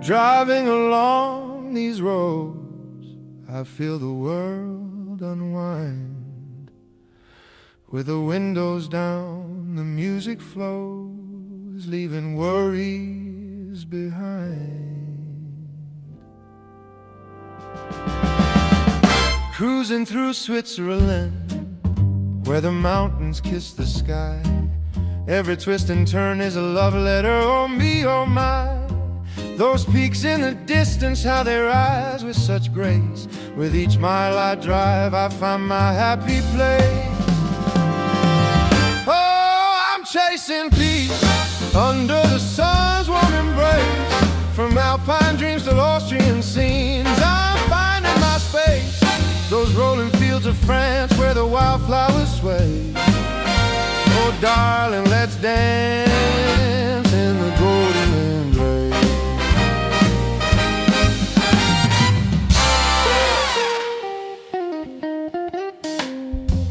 Driving along these roads, I feel the world unwind. With the windows down, the music flows, leaving worries behind. Cruising through Switzerland, where the mountains kiss the sky. Every twist and turn is a love letter, oh me, oh my. Those peaks in the distance, how they rise with such grace. With each mile I drive, I find my happy place. Oh, I'm chasing peace under the sun's warm embrace. From alpine dreams to Austrian scenes, I'm finding my space. Those rolling fields of France where the wildflowers sway. Oh, darling, let's dance in the golden embrace.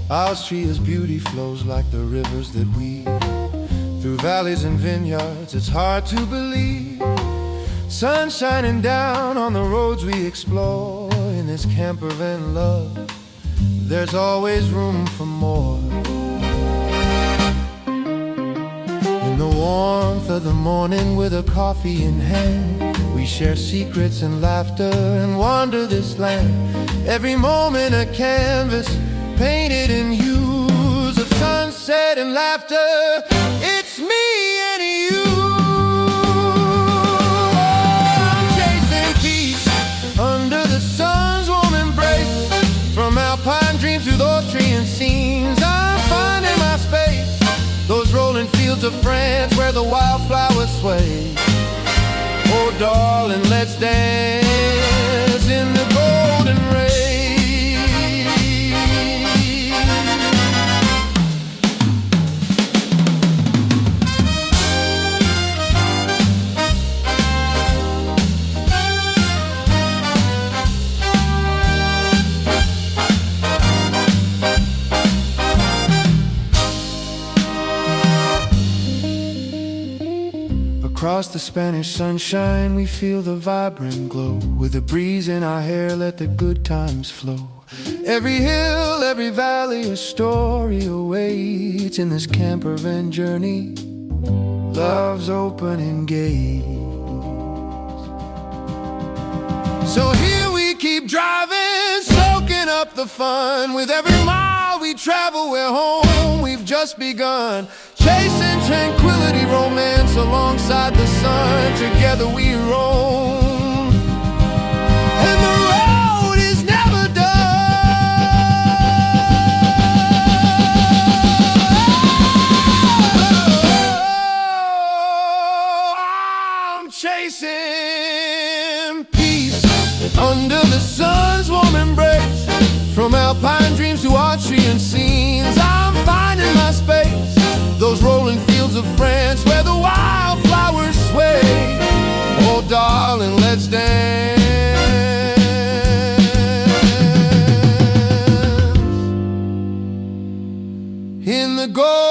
Austria's beauty flows like the rivers that weave through valleys and vineyards, it's hard to believe. Sun shining down on the roads we explore. In this campervan love, there's always room for more. In the warmth of the morning with a coffee in hand, we share secrets and laughter and wander this land. Every moment a canvas painted in hues of sunset and laughter. It's me and you. I'm chasing peace under the sun's warm embrace. From alpine dreams to those Austrian scenes, I'm finding my space. Those rolling fields of France where the wildflowers sway. Oh, darling, let's dance in the golden rain. Across the Spanish sunshine, we feel the vibrant glow. With a breeze in our hair, let the good times flow. Every hill, every valley, a story awaits. In this campervan journey, love's opening gates. So here we keep driving, soaking up the fun. With every mile we travel, we're home, we've just begun. Chasing tranquility, romance alongside the sun. Together we roam, and the road is never done. I'm chasing peace under the sun's warm embrace. From alpine dreams to Austrian scenes, I'm finding my space. Those rolling fields of France where the wildflowers sway. Oh, darling, let's dance in the gold.